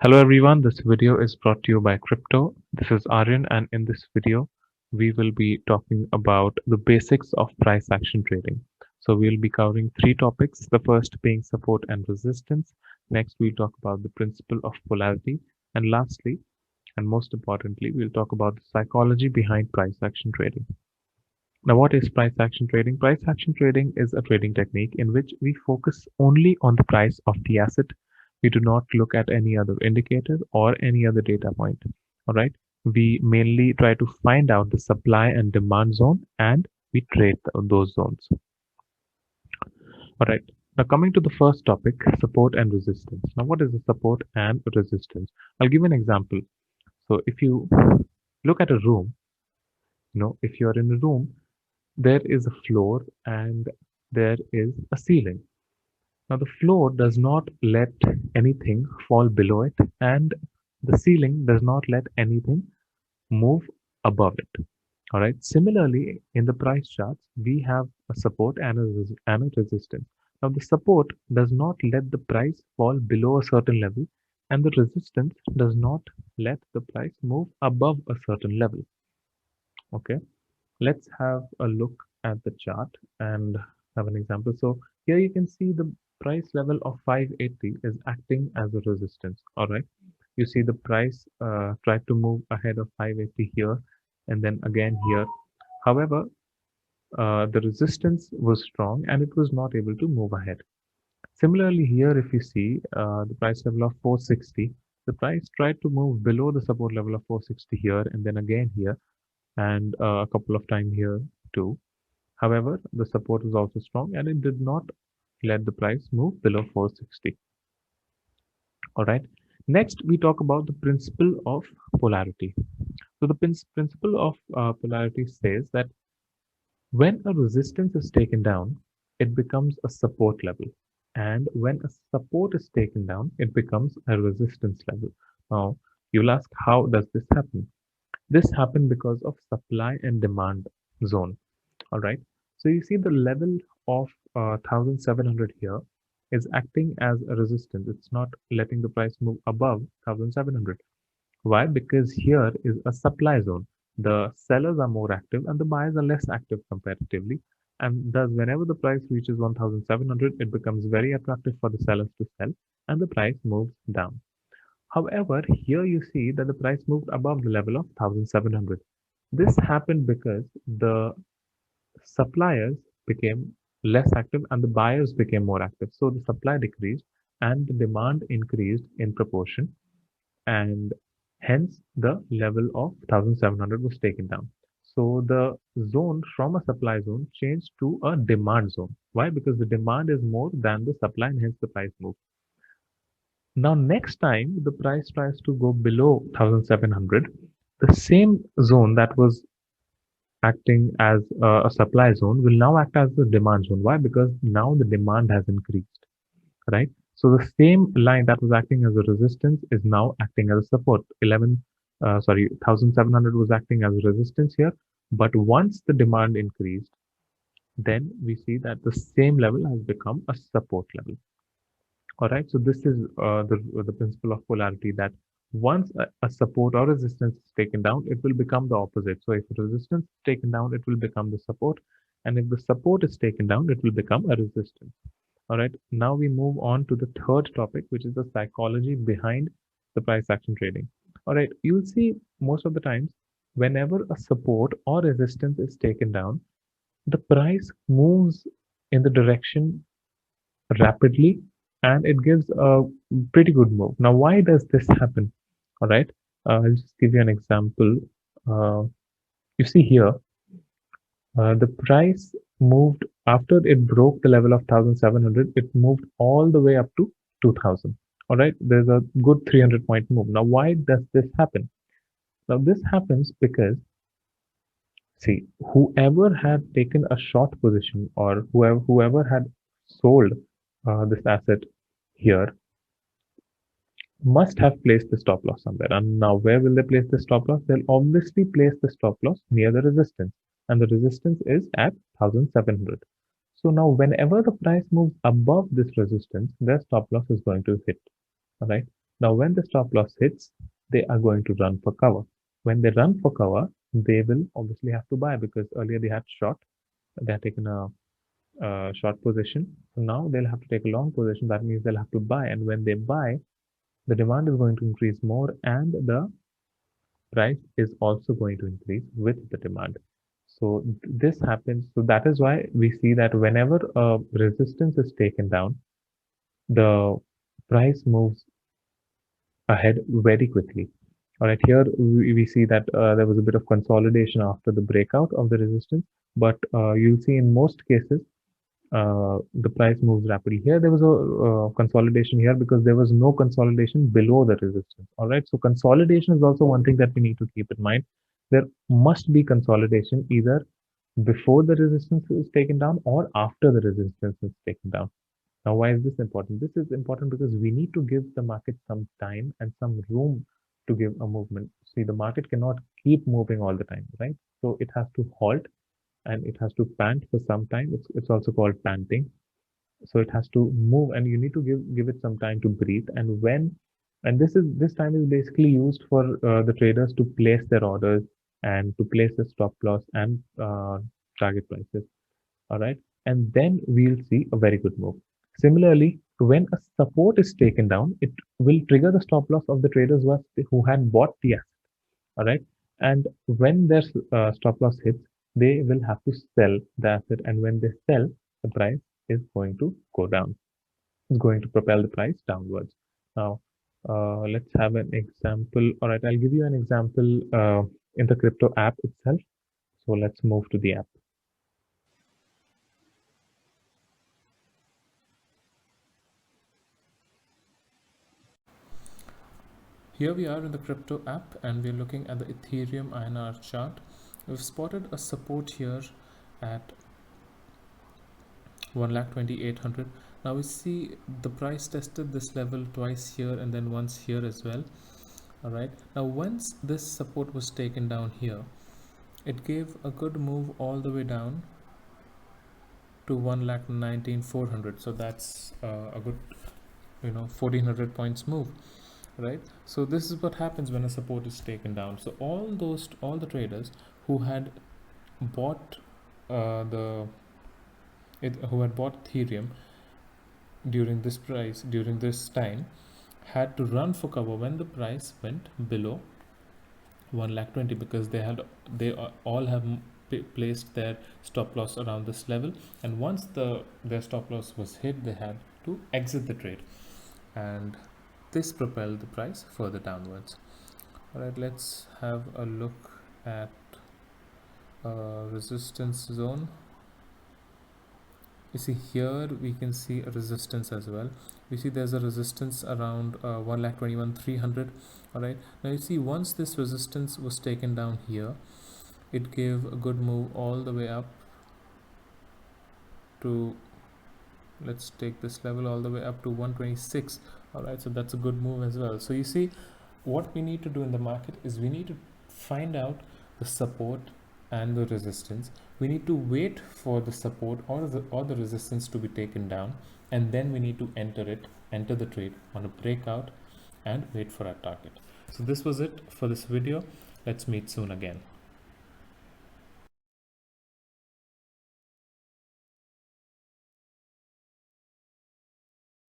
Hello everyone, this video is brought to you by Crypto. This is Aryan, and in this video we will be talking about the basics of price action trading. So we'll be covering three topics, the first being support and resistance. Next we'll talk about the principle of polarity, and lastly and most importantly we'll talk about the psychology behind price action trading. Now, what is price action trading? Price action trading is a trading technique in which we focus only on the price of the asset. We do not look at any other indicator or any other data point. All right. We mainly try to find out the supply and demand zone and we trade those zones. All right. Now, coming to the first topic, support and resistance. Now, what is the support and resistance? I'll give an example. So, if you look at a room, if you're in a room, there is a floor and there is a ceiling. Now, the floor does not let anything fall below it, and the ceiling does not let anything move above it. All right. Similarly, in the price charts, we have a support and a resistance. Now, the support does not let the price fall below a certain level, and the resistance does not let the price move above a certain level. Okay. Let's have a look at the chart and have an example. So here you can see the price level of 580 is acting as a resistance. All right. You see the price tried to move ahead of 580 here and then again here. However, the resistance was strong and it was not able to move ahead. Similarly, here if you see the price level of 460, the price tried to move below the support level of 460 here and then again here and a couple of times here too. However, the support is also strong and it did not let the price move below 460. All right. Next, we talk about the principle of polarity. So the principle of polarity says that when a resistance is taken down, it becomes a support level. And when a support is taken down, it becomes a resistance level. Now, you'll ask, how does this happen? This happened because of supply and demand zone. All right. So you see the level of 1700 here is acting as a resistance. It's not letting the price move above 1700. Why? Because here is a supply zone. The sellers are more active and the buyers are less active comparatively. And thus, whenever the price reaches 1700, it becomes very attractive for the sellers to sell and the price moves down. However, here you see that the price moved above the level of 1700. This happened because the suppliers became less active and the buyers became more active. So the supply decreased and the demand increased in proportion, and hence the level of 1700 was taken down. So the zone from a supply zone changed to a demand zone. Why? Because the demand is more than the supply and hence the price moved. Now, next time the price tries to go below 1700, the same zone that was acting as a supply zone will now act as the demand zone. Why? Because now the demand has increased, right? So the same line that was acting as a resistance is now acting as a support. 1700 was acting as a resistance here, but once the demand increased, then we see that the same level has become a support level. All right, so this is the principle of polarity, that once a support or resistance is taken down, it will become the opposite. So if a resistance is taken down, it will become the support, and if the support is taken down, it will become a resistance. All right, now we move on to the third topic, which is the psychology behind the price action trading. All right, you'll see most of the times whenever a support or resistance is taken down, the price moves in the direction rapidly and it gives a pretty good move. Now, why does this happen? All right, I'll just give you an example. Uh, you see here, the price moved after it broke the level of 1700, it moved all the way up to 2000. All right, there's a good 300-point move. Now, why does this happen? Now, this happens because, see, whoever had taken a short position or whoever had sold this asset here must have placed the stop loss somewhere. And now, where will they place the stop loss? They'll obviously place the stop loss near the resistance, and the resistance is at 1700. So now, whenever the price moves above this resistance, their stop loss is going to hit. All right. Now, when the stop loss hits, they are going to run for cover. When they run for cover, they will obviously have to buy because earlier they had short, they had taken a short position. So now they'll have to take a long position. That means they'll have to buy. And when they buy, the demand is going to increase more and the price is also going to increase with the demand. So this happens. So that is why we see that whenever a resistance is taken down, the price moves ahead very quickly. All right, here we see that there was a bit of consolidation after the breakout of the resistance, but you'll see in most cases the price moves rapidly. Here there was a consolidation here because there was no consolidation below the resistance. All right, so consolidation is also one thing that we need to keep in mind. There must be consolidation either before the resistance is taken down or after the resistance is taken down. Now, why is this important? This is important because we need to give the market some time and some room to give a movement. See, the market cannot keep moving all the time, right? So it has to halt and it has to pant for some time. It's also called panting. So it has to move, and you need to give it some time to breathe. And this time is basically used for the traders to place their orders and to place the stop loss and target prices. All right, and then we'll see a very good move. Similarly, when a support is taken down, it will trigger the stop loss of the traders who had bought the asset. All right, and when their stop loss hits, they will have to sell the asset, and when they sell, the price is going to go down. It's going to propel the price downwards. Now, let's have an example. All right, I'll give you an example in the crypto app itself. So let's move to the app. Here we are in the crypto app and we're looking at the Ethereum INR chart. We've spotted a support here at 1,28,000. Now we see the price tested this level twice here and then once here as well. All right, now once this support was taken down here, it gave a good move all the way down to 1,19,400. So that's a good 1,400 points move, right? So this is what happens when a support is taken down. So all the traders who had bought who had bought Ethereum during this time had to run for cover when the price went below 1,20,000 because they all have placed their stop loss around this level, and once their stop loss was hit, they had to exit the trade, and this propelled the price further downwards. All right, let's have a look at resistance zone. You see here we can see a resistance as well. We see there's a resistance around 1,21,300. All right, now you see once this resistance was taken down here, it gave a good move all the way up to, let's take this level all the way up to 126. All right, so that's a good move as well. So you see, what we need to do in the market is we need to find out the support and the resistance. We need to wait for the support or the resistance to be taken down, and then we need to enter the trade on a breakout and wait for our target. So this was it for this video. Let's meet soon again.